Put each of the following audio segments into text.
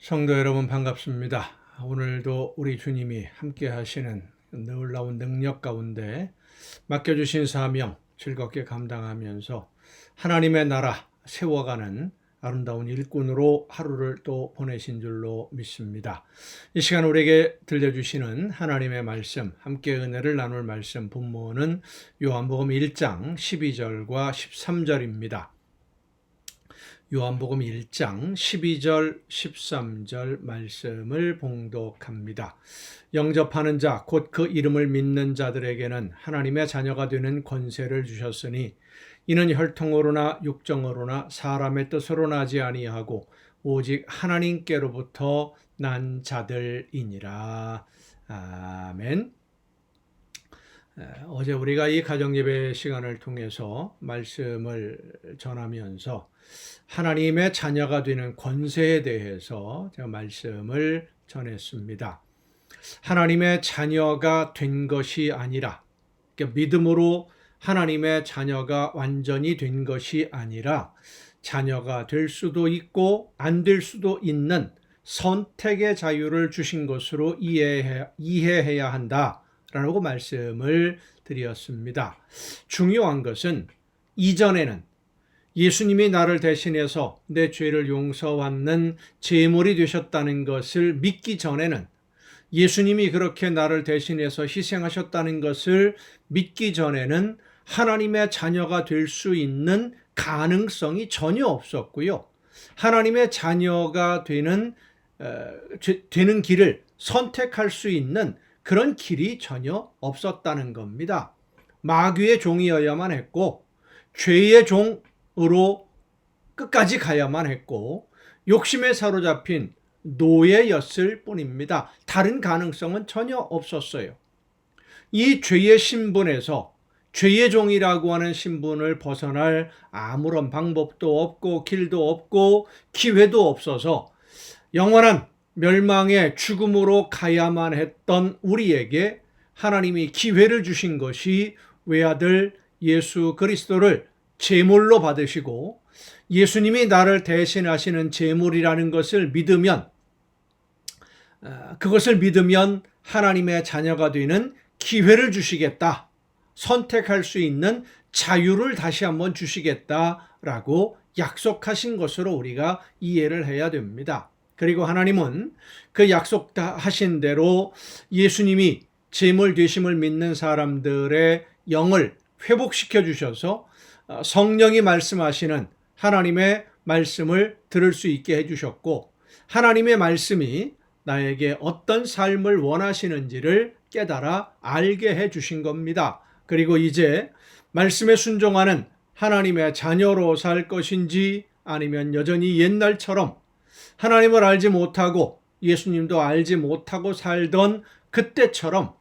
성도 여러분 반갑습니다. 오늘도 우리 주님이 함께 하시는 놀라운 능력 가운데 맡겨주신 사명 즐겁게 감당하면서 하나님의 나라 세워가는 아름다운 일꾼으로 하루를 또 보내신 줄로 믿습니다. 이 시간 우리에게 들려주시는 하나님의 말씀, 함께 은혜를 나눌 말씀 본문은 요한복음 1장 12절과 13절입니다. 요한복음 1장 12절 13절 말씀을 봉독합니다. 영접하는 자 곧 그 이름을 믿는 자들에게는 하나님의 자녀가 되는 권세를 주셨으니 이는 혈통으로나 육정으로나 사람의 뜻으로 나지 아니하고 오직 하나님께로부터 난 자들이니라. 아멘. 어제 우리가 이 가정예배 시간을 통해서 말씀을 전하면서 하나님의 자녀가 되는 권세에 대해서 제가 말씀을 전했습니다. 하나님의 자녀가 된 것이 아니라, 그러니까 믿음으로 하나님의 자녀가 완전히 된 것이 아니라 자녀가 될 수도 있고 안 될 수도 있는 선택의 자유를 주신 것으로 이해해야 한다라고 말씀을 드렸습니다. 중요한 것은 이전에는 예수님이 나를 대신해서 내 죄를 용서받는 제물이 되셨다는 것을 믿기 전에는, 예수님이 그렇게 나를 대신해서 희생하셨다는 것을 믿기 전에는 하나님의 자녀가 될 수 있는 가능성이 전혀 없었고요. 하나님의 자녀가 되는 길을 선택할 수 있는 그런 길이 전혀 없었다는 겁니다. 마귀의 종이어야만 했고 죄의 종으로 끝까지 가야만 했고 욕심에 사로잡힌 노예였을 뿐입니다. 다른 가능성은 전혀 없었어요. 이 죄의 신분에서, 죄의 종이라고 하는 신분을 벗어날 아무런 방법도 없고 길도 없고 기회도 없어서 영원한 멸망의 죽음으로 가야만 했던 우리에게 하나님이 기회를 주신 것이 외아들 예수 그리스도를 제물로 받으시고, 예수님이 나를 대신하시는 제물이라는 것을 믿으면, 그것을 믿으면 하나님의 자녀가 되는 기회를 주시겠다, 선택할 수 있는 자유를 다시 한번 주시겠다라고 약속하신 것으로 우리가 이해를 해야 됩니다. 그리고 하나님은 그 약속하신 대로 예수님이 제물 되심을 믿는 사람들의 영을 회복시켜 주셔서 성령이 말씀하시는 하나님의 말씀을 들을 수 있게 해주셨고, 하나님의 말씀이 나에게 어떤 삶을 원하시는지를 깨달아 알게 해주신 겁니다. 그리고 이제 말씀에 순종하는 하나님의 자녀로 살 것인지, 아니면 여전히 옛날처럼 하나님을 알지 못하고 예수님도 알지 못하고 살던 그때처럼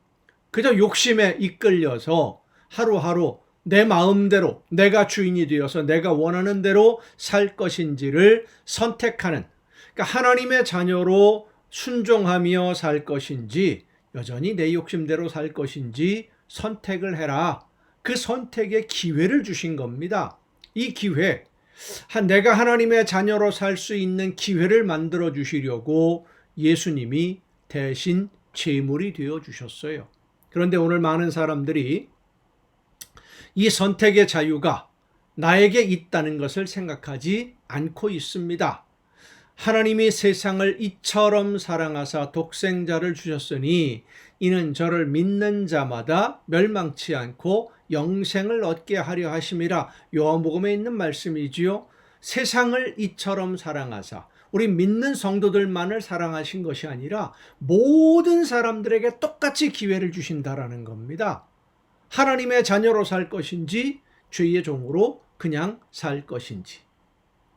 그저 욕심에 이끌려서 하루하루 내 마음대로, 내가 주인이 되어서 내가 원하는 대로 살 것인지를 선택하는, 그러니까 하나님의 자녀로 순종하며 살 것인지 여전히 내 욕심대로 살 것인지 선택을 해라. 그 선택의 기회를 주신 겁니다. 이 기회, 내가 하나님의 자녀로 살 수 있는 기회를 만들어 주시려고 예수님이 대신 제물이 되어 주셨어요. 그런데 오늘 많은 사람들이 이 선택의 자유가 나에게 있다는 것을 생각하지 않고 있습니다. 하나님이 세상을 이처럼 사랑하사 독생자를 주셨으니 이는 저를 믿는 자마다 멸망치 않고 영생을 얻게 하려 하심이라. 요한복음에 있는 말씀이지요. 세상을 이처럼 사랑하사, 우리 믿는 성도들만을 사랑하신 것이 아니라 모든 사람들에게 똑같이 기회를 주신다라는 겁니다. 하나님의 자녀로 살 것인지 죄의 종으로 그냥 살 것인지.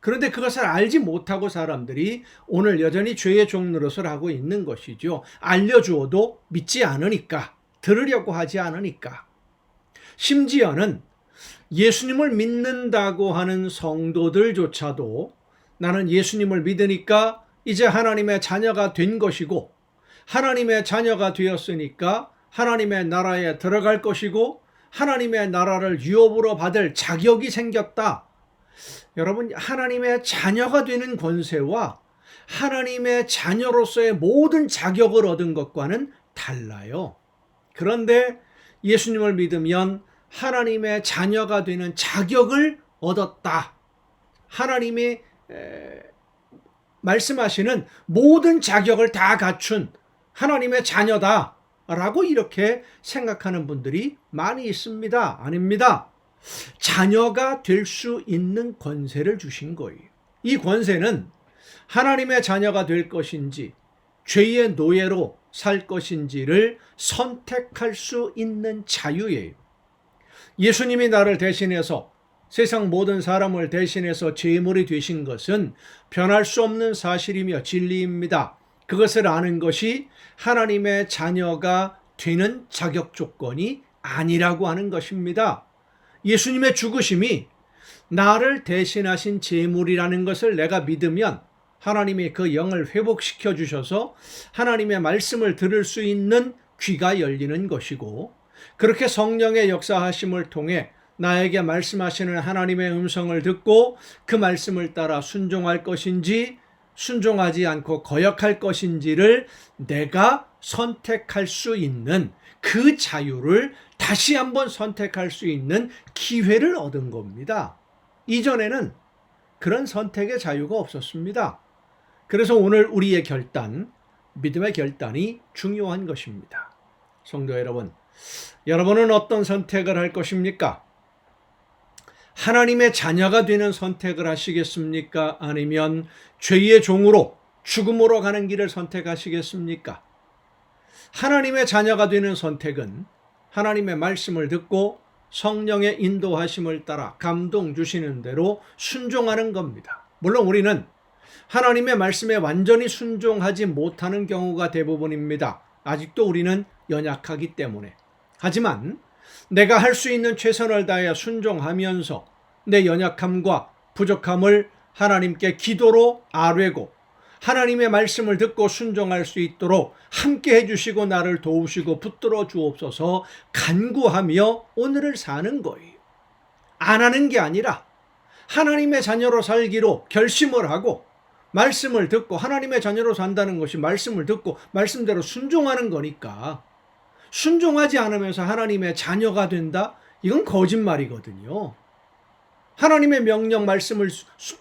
그런데 그것을 알지 못하고 사람들이 오늘 여전히 죄의 종 노릇을 하고 있는 것이죠. 알려주어도 믿지 않으니까, 들으려고 하지 않으니까. 심지어는 예수님을 믿는다고 하는 성도들조차도 나는 예수님을 믿으니까 이제 하나님의 자녀가 된 것이고, 하나님의 자녀가 되었으니까 하나님의 나라에 들어갈 것이고, 하나님의 나라를 유업으로 받을 자격이 생겼다. 여러분, 하나님의 자녀가 되는 권세와 하나님의 자녀로서의 모든 자격을 얻은 것과는 달라요. 그런데 예수님을 믿으면 하나님의 자녀가 되는 자격을 얻었다. 하나님이 말씀하시는 모든 자격을 다 갖춘 하나님의 자녀다 라고 이렇게 생각하는 분들이 많이 있습니다. 아닙니다. 자녀가 될 수 있는 권세를 주신 거예요. 이 권세는 하나님의 자녀가 될 것인지 죄의 노예로 살 것인지를 선택할 수 있는 자유예요. 예수님이 나를 대신해서 세상 모든 사람을 대신해서 제물이 되신 것은 변할 수 없는 사실이며 진리입니다. 그것을 아는 것이 하나님의 자녀가 되는 자격 조건이 아니라고 하는 것입니다. 예수님의 죽으심이 나를 대신하신 제물이라는 것을 내가 믿으면 하나님이 그 영을 회복시켜 주셔서 하나님의 말씀을 들을 수 있는 귀가 열리는 것이고, 그렇게 성령의 역사하심을 통해 나에게 말씀하시는 하나님의 음성을 듣고 그 말씀을 따라 순종할 것인지 순종하지 않고 거역할 것인지를 내가 선택할 수 있는 그 자유를 다시 한번 선택할 수 있는 기회를 얻은 겁니다. 이전에는 그런 선택의 자유가 없었습니다. 그래서 오늘 우리의 결단, 믿음의 결단이 중요한 것입니다. 성도 여러분, 여러분은 어떤 선택을 할 것입니까? 하나님의 자녀가 되는 선택을 하시겠습니까? 아니면 죄의 종으로 죽음으로 가는 길을 선택하시겠습니까? 하나님의 자녀가 되는 선택은 하나님의 말씀을 듣고 성령의 인도하심을 따라 감동 주시는 대로 순종하는 겁니다. 물론 우리는 하나님의 말씀에 완전히 순종하지 못하는 경우가 대부분입니다. 아직도 우리는 연약하기 때문에. 하지만 내가 할 수 있는 최선을 다해 순종하면서 내 연약함과 부족함을 하나님께 기도로 아뢰고 하나님의 말씀을 듣고 순종할 수 있도록 함께 해주시고 나를 도우시고 붙들어 주옵소서 간구하며 오늘을 사는 거예요. 안 하는 게 아니라 하나님의 자녀로 살기로 결심을 하고 말씀을 듣고 하나님의 자녀로 산다는 것이 말씀을 듣고 말씀대로 순종하는 거니까, 순종하지 않으면서 하나님의 자녀가 된다? 이건 거짓말이거든요. 하나님의 명령 말씀을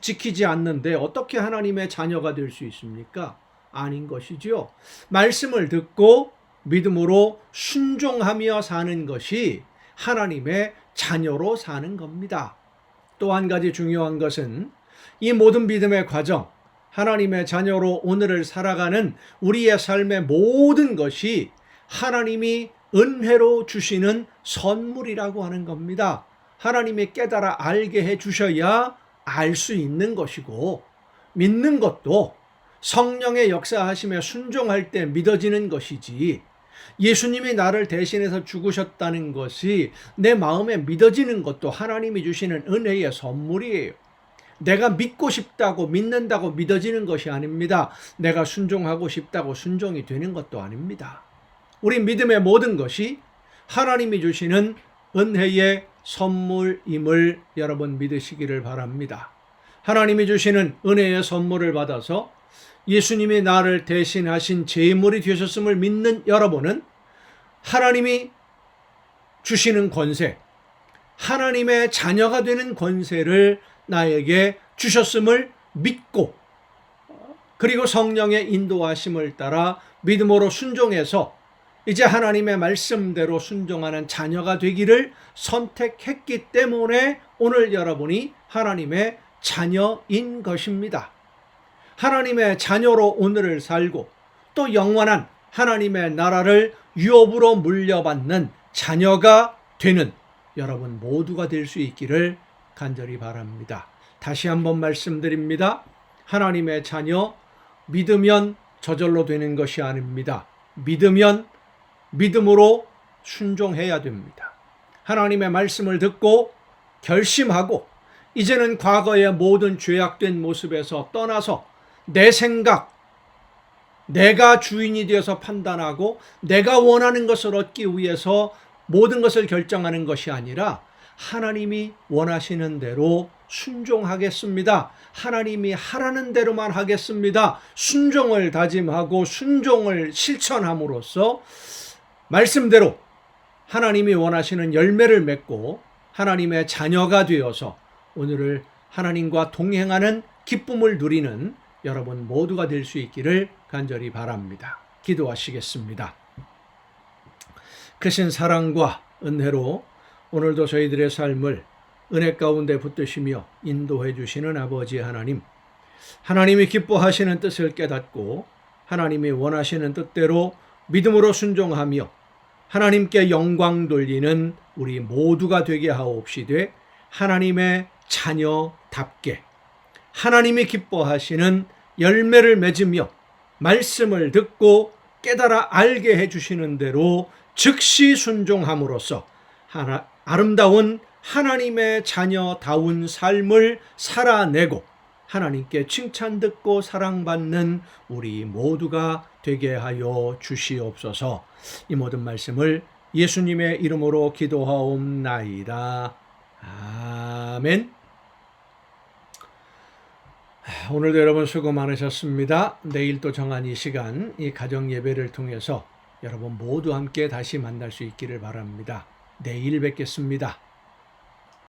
지키지 않는데 어떻게 하나님의 자녀가 될 수 있습니까? 아닌 것이죠. 말씀을 듣고 믿음으로 순종하며 사는 것이 하나님의 자녀로 사는 겁니다. 또 한 가지 중요한 것은 이 모든 믿음의 과정, 하나님의 자녀로 오늘을 살아가는 우리의 삶의 모든 것이 하나님이 은혜로 주시는 선물이라고 하는 겁니다. 하나님이 깨달아 알게 해 주셔야 알 수 있는 것이고, 믿는 것도 성령의 역사하심에 순종할 때 믿어지는 것이지, 예수님이 나를 대신해서 죽으셨다는 것이 내 마음에 믿어지는 것도 하나님이 주시는 은혜의 선물이에요. 내가 믿고 싶다고 믿는다고 믿어지는 것이 아닙니다. 내가 순종하고 싶다고 순종이 되는 것도 아닙니다. 우리 믿음의 모든 것이 하나님이 주시는 은혜의 선물임을 여러분 믿으시기를 바랍니다. 하나님이 주시는 은혜의 선물을 받아서 예수님이 나를 대신하신 제물이 되셨음을 믿는 여러분은 하나님이 주시는 권세, 하나님의 자녀가 되는 권세를 나에게 주셨음을 믿고, 그리고 성령의 인도하심을 따라 믿음으로 순종해서 이제 하나님의 말씀대로 순종하는 자녀가 되기를 선택했기 때문에 오늘 여러분이 하나님의 자녀인 것입니다. 하나님의 자녀로 오늘을 살고 또 영원한 하나님의 나라를 유업으로 물려받는 자녀가 되는 여러분 모두가 될 수 있기를 간절히 바랍니다. 다시 한번 말씀드립니다. 하나님의 자녀, 믿으면 저절로 되는 것이 아닙니다. 믿으면 믿음으로 순종해야 됩니다. 하나님의 말씀을 듣고 결심하고 이제는 과거의 모든 죄악된 모습에서 떠나서 내 생각, 내가 주인이 되어서 판단하고 내가 원하는 것을 얻기 위해서 모든 것을 결정하는 것이 아니라 하나님이 원하시는 대로 순종하겠습니다. 하나님이 하라는 대로만 하겠습니다. 순종을 다짐하고 순종을 실천함으로써 말씀대로 하나님이 원하시는 열매를 맺고 하나님의 자녀가 되어서 오늘을 하나님과 동행하는 기쁨을 누리는 여러분 모두가 될 수 있기를 간절히 바랍니다. 기도하시겠습니다. 크신 사랑과 은혜로 오늘도 저희들의 삶을 은혜 가운데 붙드시며 인도해 주시는 아버지 하나님, 하나님이 기뻐하시는 뜻을 깨닫고 하나님이 원하시는 뜻대로 믿음으로 순종하며 하나님께 영광 돌리는 우리 모두가 되게 하옵시되 하나님의 자녀답게 하나님이 기뻐하시는 열매를 맺으며 말씀을 듣고 깨달아 알게 해주시는 대로 즉시 순종함으로써 아름다운 하나님의 자녀다운 삶을 살아내고 하나님께 칭찬 듣고 사랑받는 우리 모두가 되게 하여 주시옵소서. 이 모든 말씀을 예수님의 이름으로 기도하옵나이다. 아멘. 오늘도 여러분 수고 많으셨습니다. 내일 또 정한 이 시간, 이 가정 예배를 통해서 여러분 모두 함께 다시 만날 수 있기를 바랍니다. 내일 뵙겠습니다.